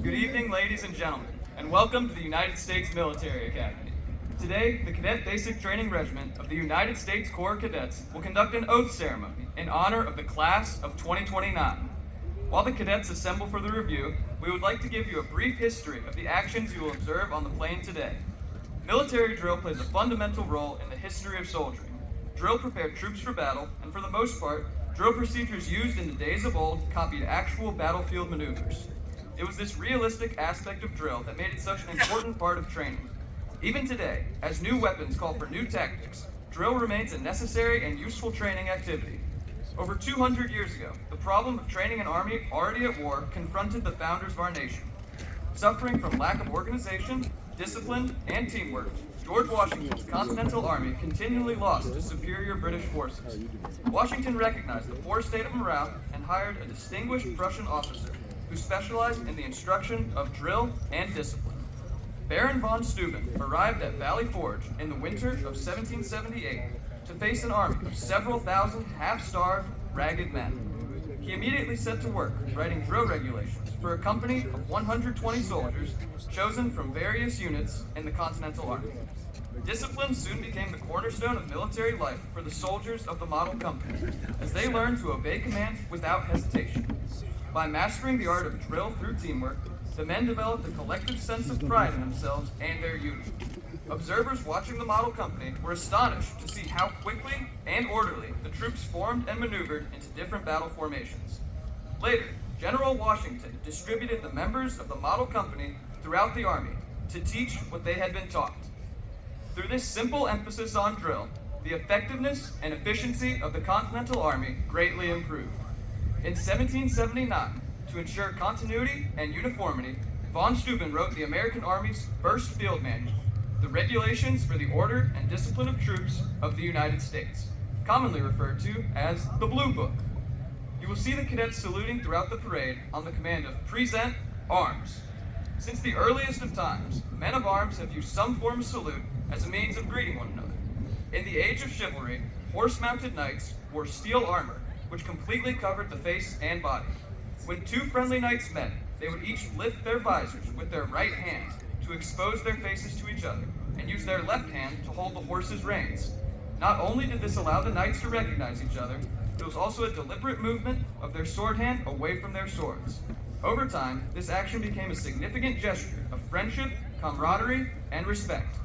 Good evening, ladies and gentlemen, and welcome to the United States Military Academy. Today, the Cadet Basic Training Regiment of the United States Corps Cadets will conduct an oath ceremony in honor of the class of 2029. While the cadets assemble for the review, we would like to give you a brief history of the actions you will observe on the plane today. Military drill plays a fundamental role in the history of soldiering. Drill prepared troops for battle, and for the most part, drill procedures used in the days of old copied actual battlefield maneuvers. It was this realistic aspect of drill that made it such an important part of training. Even today, as new weapons call for new tactics, drill remains a necessary and useful training activity. Over 200 years ago, the problem of training an army already at war confronted the founders of our nation. Suffering from lack of organization, discipline, and teamwork, George Washington's Continental Army continually lost to superior British forces. Washington recognized the poor state of morale and hired a distinguished Prussian officer who specialized in the instruction of drill and discipline. Baron von Steuben arrived at Valley Forge in the winter of 1778 to face an army of several thousand half-starved, ragged men. He immediately set to work writing drill regulations for a company of 120 soldiers chosen from various units in the Continental Army. Discipline soon became the cornerstone of military life for the soldiers of the model company, as they learned to obey commands without hesitation. By mastering the art of drill through teamwork, the men developed a collective sense of pride in themselves and their unity. Observers watching the model company were astonished to see how quickly and orderly the troops formed and maneuvered into different battle formations. Later, General Washington distributed the members of the model company throughout the army to teach what they had been taught. Through this simple emphasis on drill, the effectiveness and efficiency of the Continental Army greatly improved. In 1779, to ensure continuity and uniformity, von Steuben wrote the American Army's first field manual, the Regulations for the Order and Discipline of Troops of the United States, commonly referred to as the Blue Book. You will see the cadets saluting throughout the parade on the command of "Present Arms." Since the earliest of times, men of arms have used some form of salute as a means of greeting one another. In the age of chivalry, horse-mounted knights wore steel armor, which completely covered the face and body. When two friendly knights met, they would each lift their visors with their right hand to expose their faces to each other, and use their left hand to hold the horse's reins. Not only did this allow the knights to recognize each other, but it was also a deliberate movement of their sword hand away from their swords. Over time, this action became a significant gesture of friendship, camaraderie, and respect.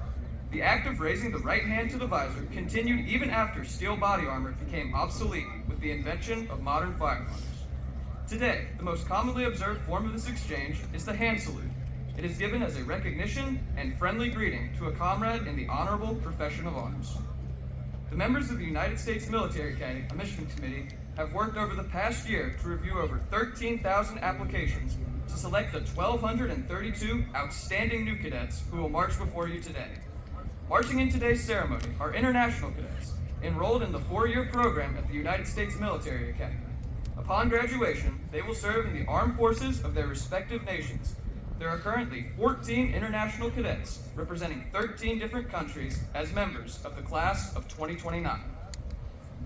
The act of raising the right hand to the visor continued even after steel body armor became obsolete with the invention of modern firearms. Today, the most commonly observed form of this exchange is the hand salute. It is given as a recognition and friendly greeting to a comrade in the honorable profession of arms. The members of the United States Military Academy Admission Committee have worked over the past year to review over 13,000 applications to select the 1,232 outstanding new cadets who will march before you today. Marching in today's ceremony are international cadets enrolled in the 4-year program at the United States Military Academy. Upon graduation, they will serve in the armed forces of their respective nations. There are currently 14 international cadets representing 13 different countries as members of the class of 2029.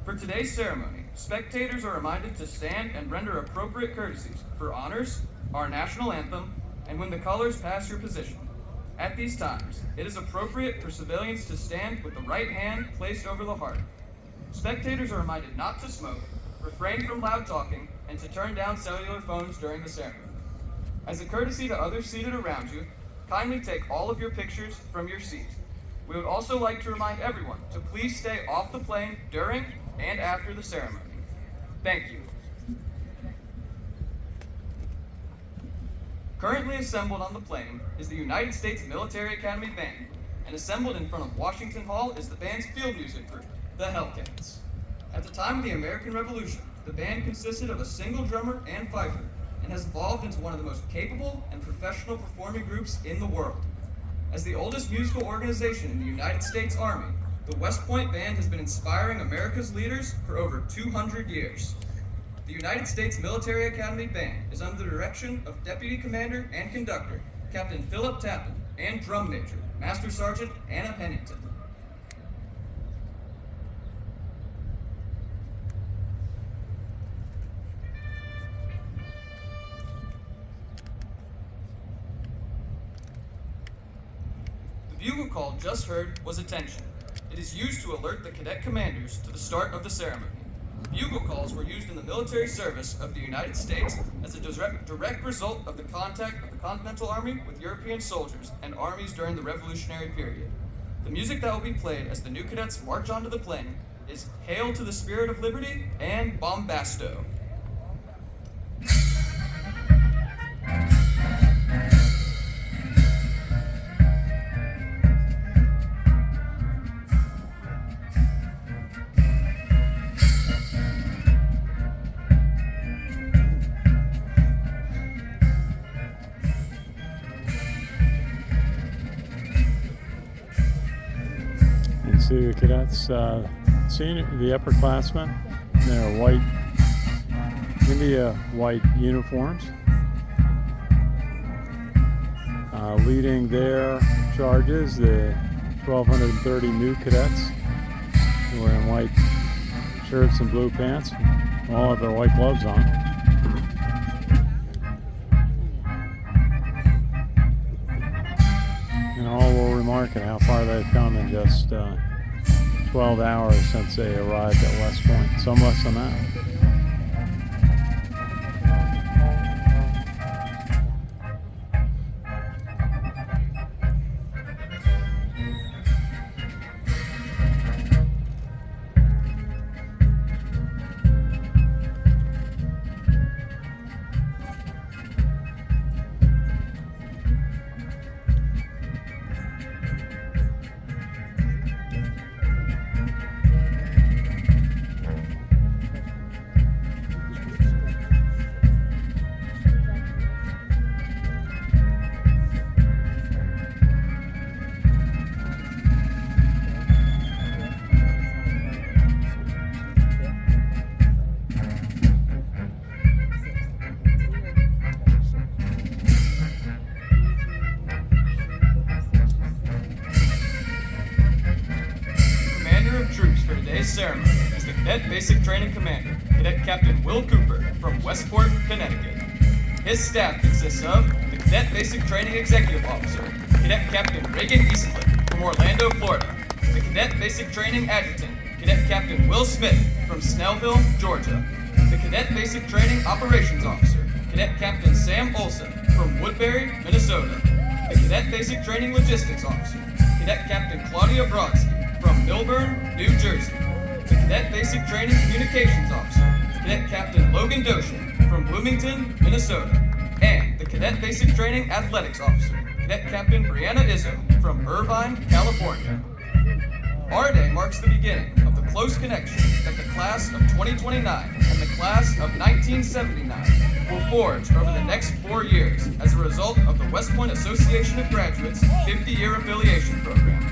For today's ceremony, spectators are reminded to stand and render appropriate courtesies for honors, our national anthem, and when the colors pass your position. At these times, it is appropriate for civilians to stand with the right hand placed over the heart. Spectators are reminded not to smoke, refrain from loud talking, and to turn down cellular phones during the ceremony. As a courtesy to others seated around you, kindly take all of your pictures from your seat. We would also like to remind everyone to please stay off the plane during and after the ceremony. Thank you. Currently assembled on the plane is the United States Military Academy Band, and assembled in front of Washington Hall is the band's field music group, the Hellcats. At the time of the American Revolution, the band consisted of a single drummer and fifer, and has evolved into one of the most capable and professional performing groups in the world. As the oldest musical organization in the United States Army, the West Point Band has been inspiring America's leaders for over 200 years. The United States Military Academy Band is under the direction of Deputy Commander and Conductor, Captain Philip Tappan, and Drum Major, Master Sergeant Anna Pennington. bugle call just heard was attention. It is used to alert the cadet commanders to the start of the ceremony. Bugle calls were used in the military service of the United States as a direct result of the contact of the Continental Army with European soldiers and armies during the Revolutionary period. The music that will be played as the new cadets march onto the plain is Hail to the Spirit of Liberty and Bombasto. See the cadets, seeing the upperclassmen in their white, India white uniforms, leading their charges, the 1,230 new cadets who are in white shirts and blue pants, all have their white gloves on. And all will remark at how far they've come in just 12 hours since they arrived at West Point, some less than that. Ceremony is the Cadet Basic Training Commander, Cadet Captain Will Cooper from Westport, Connecticut. His staff consists of the Cadet Basic Training Executive Officer, Cadet Captain Reagan Eastlett from Orlando, Florida, the Cadet Basic Training Adjutant, Cadet Captain Will Smith from Snellville, Georgia, the Cadet Basic Training Operations Officer, Cadet Captain Sam Olson from Woodbury, Minnesota, the Cadet Basic Training Logistics Officer, Cadet Captain Claudia Brodsky from Millburn, New Jersey, the Cadet Basic Training Communications Officer, Cadet Captain Logan Doshin from Bloomington, Minnesota, and the Cadet Basic Training Athletics Officer, Cadet Captain Brianna Izzo from Irvine, California. Our day marks the beginning of the close connection that the class of 2029 and the class of 1979 will forge over the next 4 years as a result of the West Point Association of Graduates 50-year affiliation program.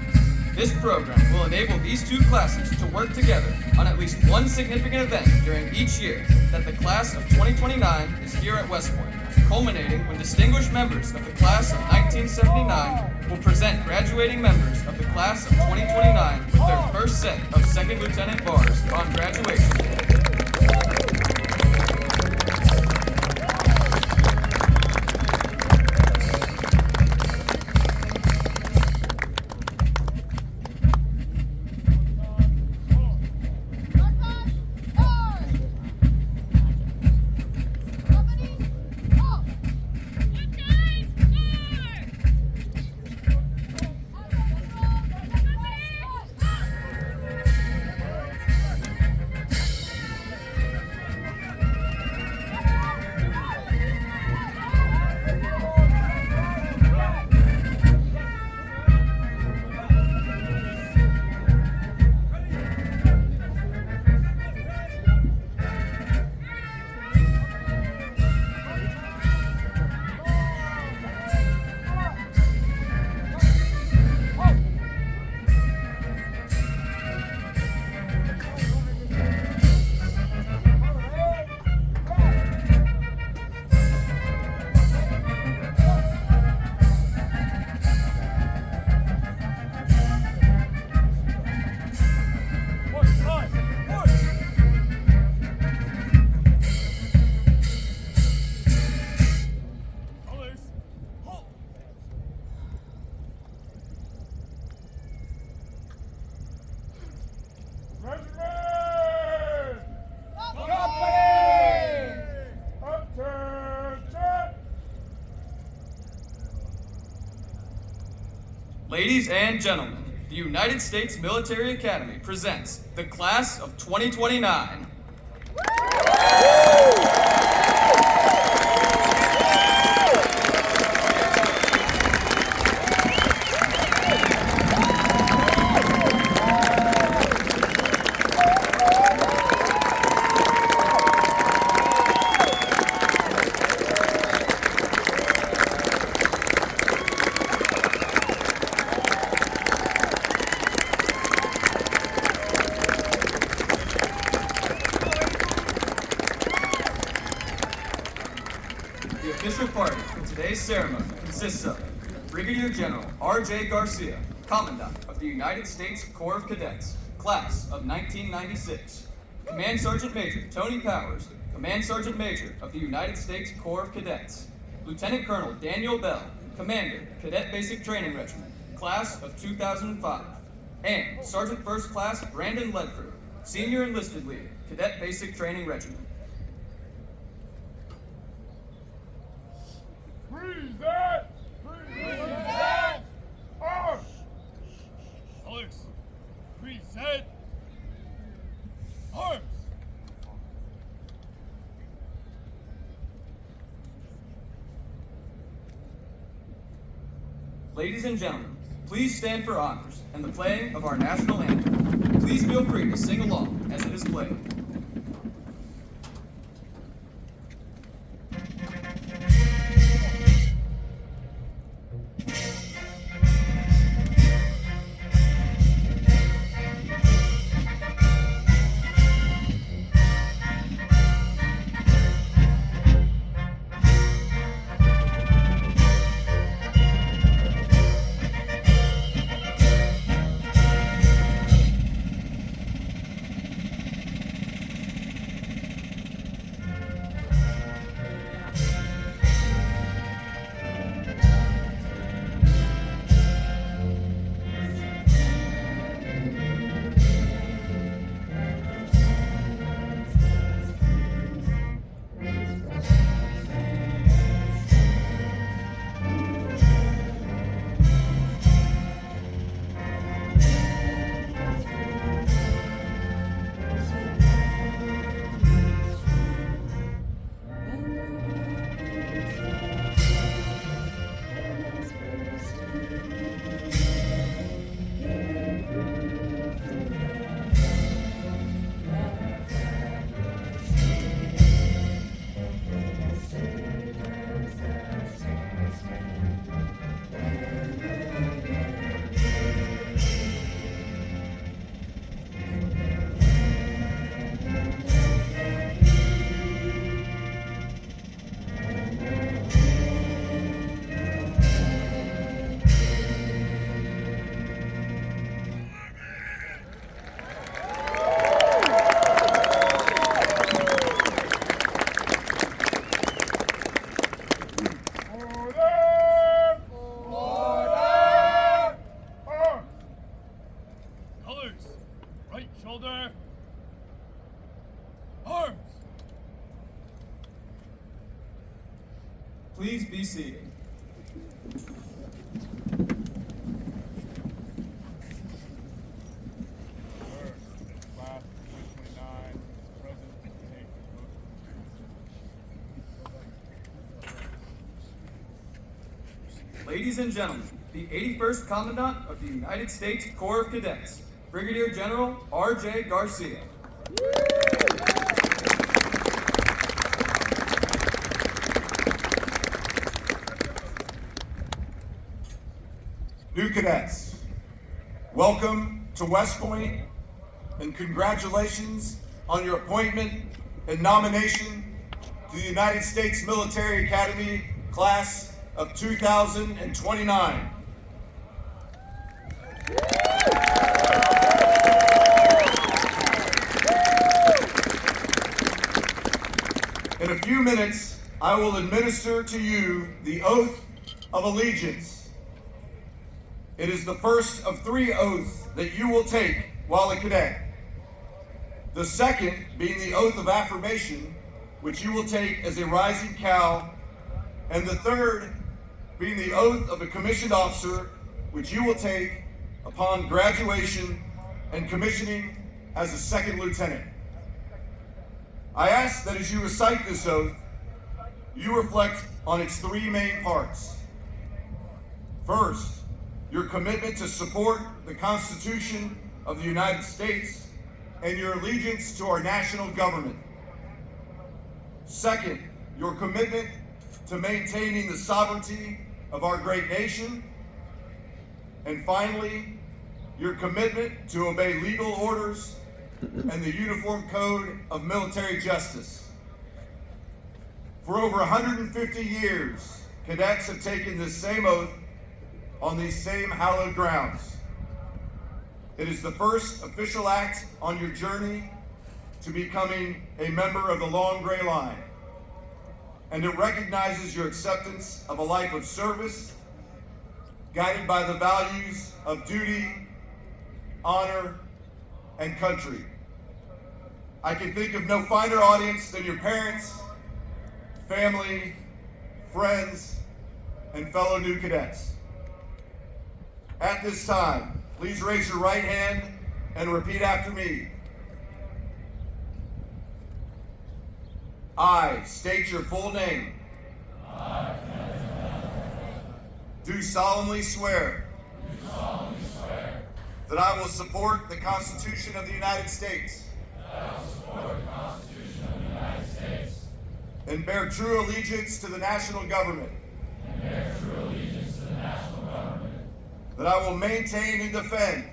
This program will enable these two classes to work together on at least one significant event during each year that the class of 2029 is here at West Point, culminating when distinguished members of the class of 1979 will present graduating members of the class of 2029 with their first set of second lieutenant bars on graduation day. Ladies and gentlemen, the United States Military Academy presents the Class of 2029. The official party for today's ceremony consists of Brigadier General R.J. Garcia, Commandant of the United States Corps of Cadets, Class of 1996. Command Sergeant Major Tony Powers, Command Sergeant Major of the United States Corps of Cadets. Lieutenant Colonel Daniel Bell, Commander, Cadet Basic Training Regiment, Class of 2005. And Sergeant First Class Brandon Ledford, Senior Enlisted Leader, Cadet Basic Training Regiment. Present! Present! Arms! Colors! Present! Arms! Ladies and gentlemen, please stand for honors and the playing of our national anthem. Please feel free to sing along as it is played. Right shoulder. Arms. Please be seated. Class 2029, present and take Ladies and gentlemen, the 81st Commandant of the United States Corps of Cadets, Brigadier General R.J. Garcia. New cadets, welcome to West Point and congratulations on your appointment and nomination to the United States Military Academy Class of 2029. In a few minutes, I will administer to you the oath of allegiance. It is the first of 3 oaths that you will take while a cadet. The second being the oath of affirmation, which you will take as a rising cow, and the third being the oath of a commissioned officer, which you will take upon graduation and commissioning as a second lieutenant. I ask that as you recite this oath, you reflect on its three main parts. First, your commitment to support the Constitution of the United States and your allegiance to our national government. Second, your commitment to maintaining the sovereignty of our great nation. And finally, your commitment to obey legal orders and the Uniform Code of Military Justice. For over 150 years, cadets have taken this same oath on these same hallowed grounds. It is the first official act on your journey to becoming a member of the Long Gray Line, and it recognizes your acceptance of a life of service, guided by the values of duty, honor, and country. I can think of no finer audience than your parents, family, friends, and fellow new cadets. At this time, please raise your right hand and repeat after me. I state your full name. Do solemnly swear that I will support the Constitution of the United States and bear true allegiance to the national government. That I will maintain and defend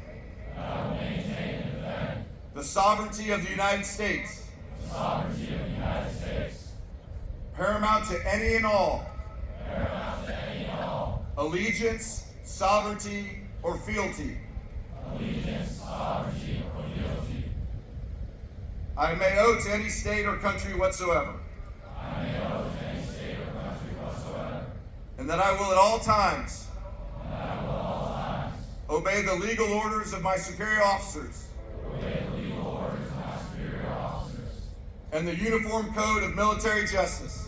the sovereignty of the United States. Paramount to any and all. Allegiance, sovereignty, or fealty. I may owe to any state or country whatsoever. And that I will at all times obey the legal orders of my superior officers. And the Uniform Code of Military Justice.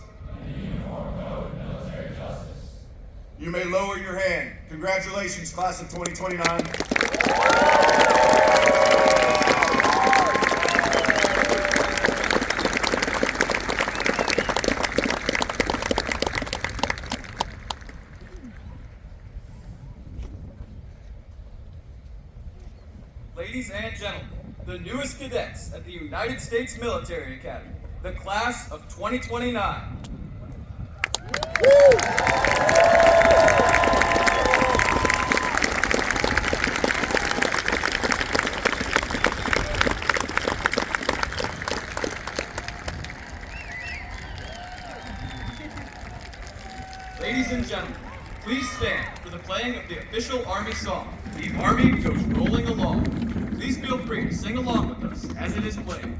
You may lower your hand. Congratulations, class of 2029. Ladies and gentlemen, the newest cadets at the United States Military Academy, the class of 2029. Ladies and gentlemen, please stand for the playing of the official Army song, The Army Goes Rolling Along. Please feel free to sing along with us as it is played.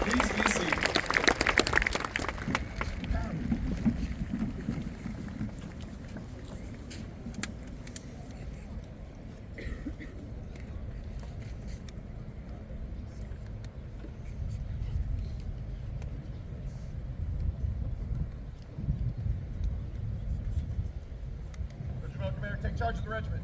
Please be seated. Regimental Commander, take charge of the regiment.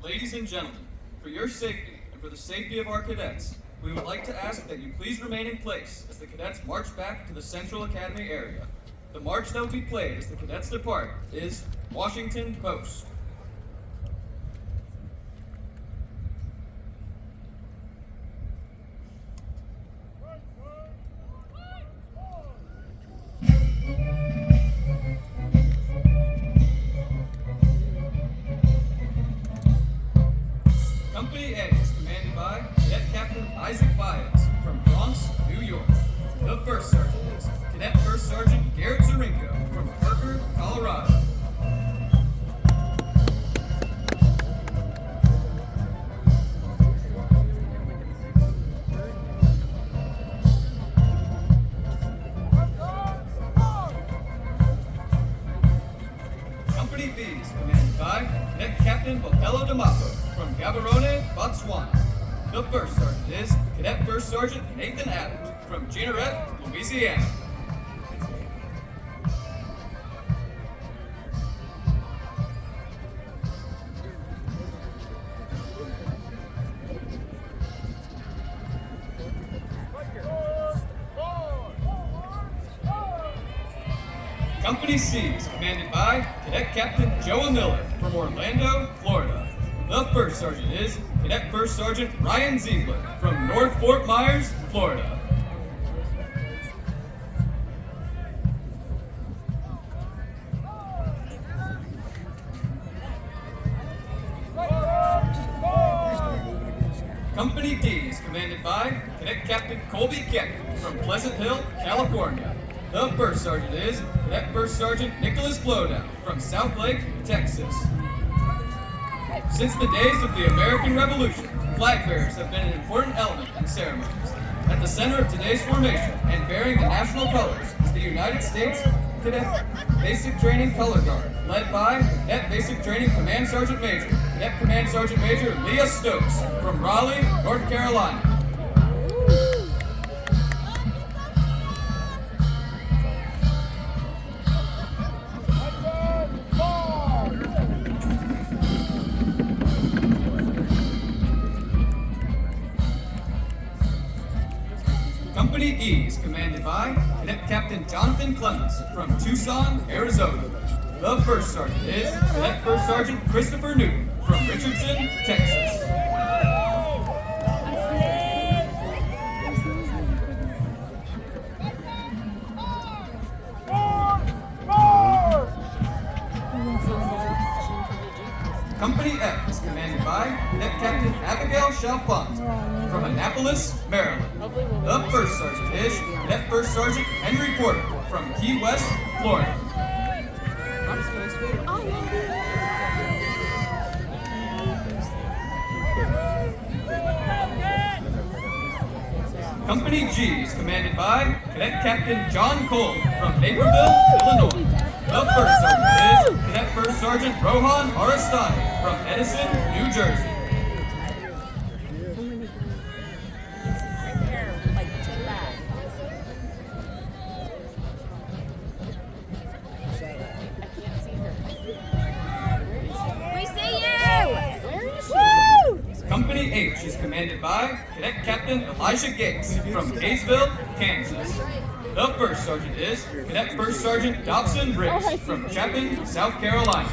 Ladies and gentlemen, for your safety and for the safety of our cadets, we would like to ask that you please remain in place as the cadets march back to the Central Academy area. The march that will be played as the cadets depart is Washington Post. Company A is commanded by Cadet Captain Isaac Baez from Bronx, New York. The first sergeant is Cadet First Sergeant Garrett Zarinko from Parker, Colorado. Company B is commanded by Cadet Captain Botello D'Amato from Gaborone, Botswana. The first sergeant is Cadet First Sergeant Nathan Adams from Jeanerette, Louisiana. Company C is commanded by Cadet Captain Joe Miller from Orlando, Florida. The first sergeant is Cadet First Sergeant Ryan Ziegler from North Fort Myers, Florida. Company D is commanded by Cadet Captain Colby Keck from Pleasant Hill, California. The first sergeant is Cadet First Sergeant Nicholas Blowdown from South Lake, Texas. Since the days of the American Revolution, flag bearers have been an important element in ceremonies. At the center of today's formation and bearing the national colors is the United States Cadet Basic Training Color Guard, led by Cadet Basic Training Command Sergeant Major, Cadet Command Sergeant Major Leah Stokes from Raleigh, North Carolina. Company E is commanded by Cadet Captain Jonathan Clemens from Tucson, Arizona. The first sergeant is Cadet First Sergeant Christopher Newton from Richardson, Texas. Company F is commanded by Cadet Captain Abigail Chalfant from Annapolis, Maryland. The first sergeant is Cadet First Sergeant Henry Porter from Key West, Florida. Company G is commanded by Cadet Captain John Cole from Naperville, Illinois. The first sergeant is Cadet First Sergeant Rohan Arastani from Edison, New Jersey. Company H is commanded by Cadet Captain Elijah Gates from Kaysville, Kansas. The first sergeant is Cadet First Sergeant Dobson Briggs from Chapin, South Carolina.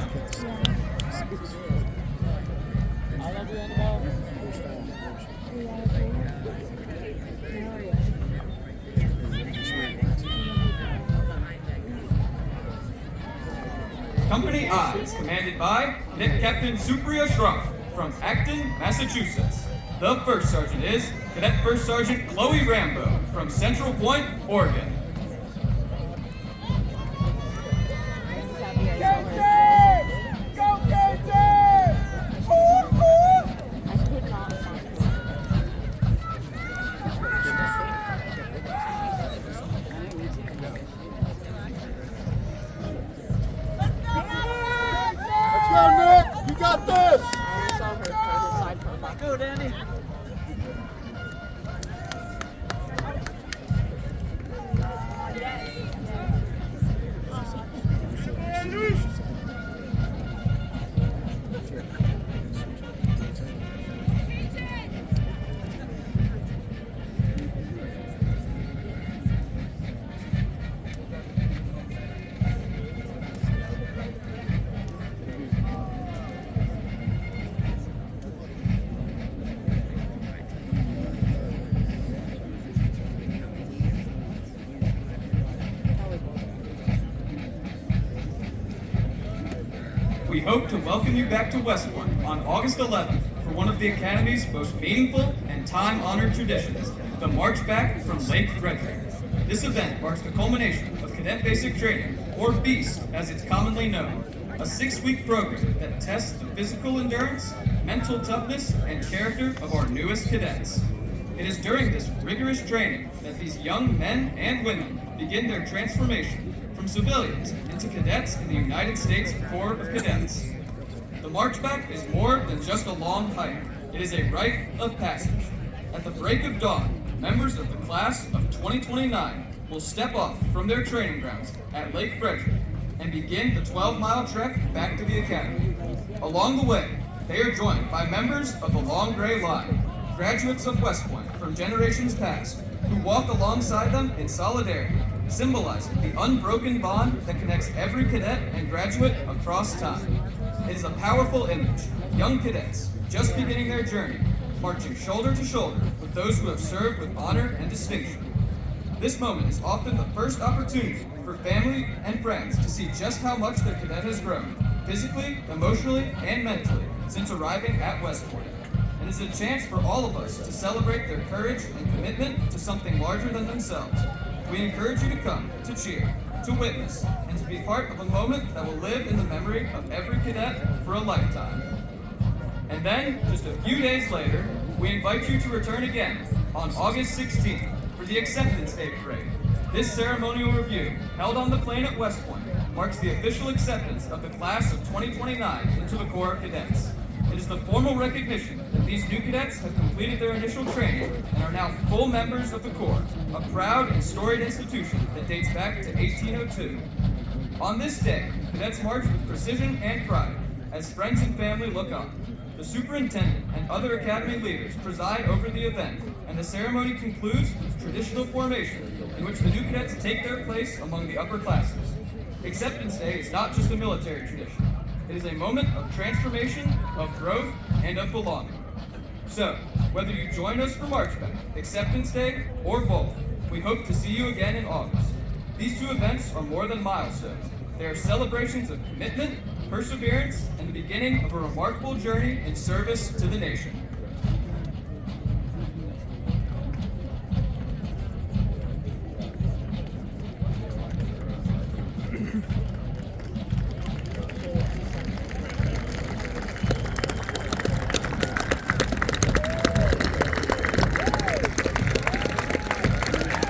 Company I is commanded by Cadet Captain Supriya Shroff from Acton, Massachusetts. The first sergeant is Cadet First Sergeant Chloe Rambo from Central Point, Oregon. Go, Cadet! Let's go, Nick! You got this! Go, Danny. we hope to welcome you back to West Point on August 11th for one of the Academy's most meaningful and time-honored traditions, the March Back from Lake Frederick. This event marks the culmination of Cadet Basic Training, or BEAST as it's commonly known, a 6-week program that tests the physical endurance, mental toughness, and character of our newest cadets. It is during this rigorous training that these young men and women begin their transformation from civilians into cadets in the United States Corps of Cadets. The March Back is more than just a long hike. It is a rite of passage. At the break of dawn, members of the class of 2029 will step off from their training grounds at Lake Frederick and begin the 12-mile trek back to the Academy. Along the way, they are joined by members of the Long Gray Line, graduates of West Point from generations past, who walk alongside them in solidarity, symbolizing the unbroken bond that connects every cadet and graduate across time. It is a powerful image. Young cadets, just beginning their journey, marching shoulder to shoulder with those who have served with honor and distinction. This moment is often the first opportunity for family and friends to see just how much their cadet has grown, physically, emotionally, and mentally, since arriving at West Point. It is a chance for all of us to celebrate their courage and commitment to something larger than themselves. We encourage you to come, to cheer, to witness, and to be part of a moment that will live in the memory of every cadet for a lifetime. And then, just a few days later, we invite you to return again on August 16th for the Acceptance Day Parade. This ceremonial review, held on the plain at West Point, marks the official acceptance of the class of 2029 into the Corps of Cadets. It is the formal recognition that these new cadets have completed their initial training and are now full members of the Corps, a proud and storied institution that dates back to 1802. On this day, cadets march with precision and pride as friends and family look on. The superintendent and other academy leaders preside over the event, and the ceremony concludes with traditional formation, in which the new cadets take their place among the upper classes. Acceptance Day is not just a military tradition. It is a moment of transformation, of growth, and of belonging. So, whether you join us for March Back, Acceptance Day, or both, we hope to see you again in August. These two events are more than milestones. They are celebrations of commitment, perseverance, and the beginning of a remarkable journey in service to the nation.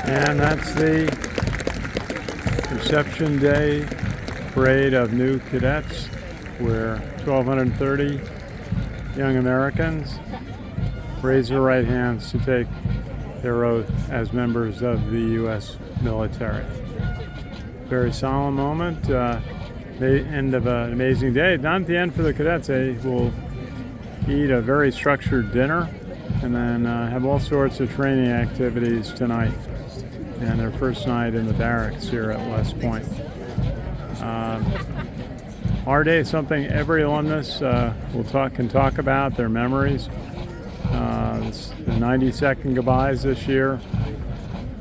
And that's the Reception Day Parade of New Cadets, where 1,230 young Americans raise their right hands to take their oath as members of the U.S. military. Very solemn moment, the end of an amazing day. Not the end for the cadets. They will eat a very structured dinner and then have all sorts of training activities tonight, and their first night in the barracks here at West Point. Our day is something every alumnus can talk about, their memories. It's the 90-second goodbyes this year,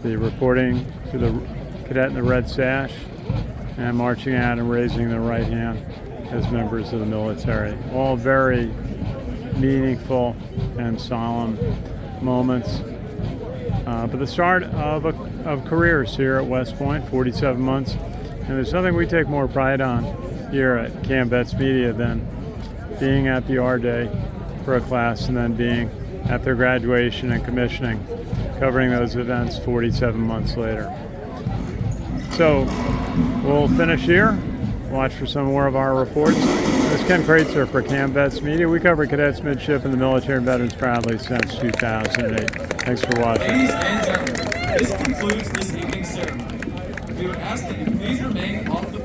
the reporting to the cadet in the red sash, and marching out and raising their right hand as members of the military. All very meaningful and solemn moments. But the start of careers here at West Point, 47 months. And there's something we take more pride on here at CaMMVetsMedia than being at the R Day for a class and then being at their graduation and commissioning, covering those events 47 months later. So we'll finish here, watch for some more of our reports. This is Ken Kraetzer for CaMMVetsMedia. We cover cadets, midship, and the military and veterans proudly since 2008. Thanks for watching. Ladies and gentlemen, this concludes this evening's ceremony. We would ask that you please remain off the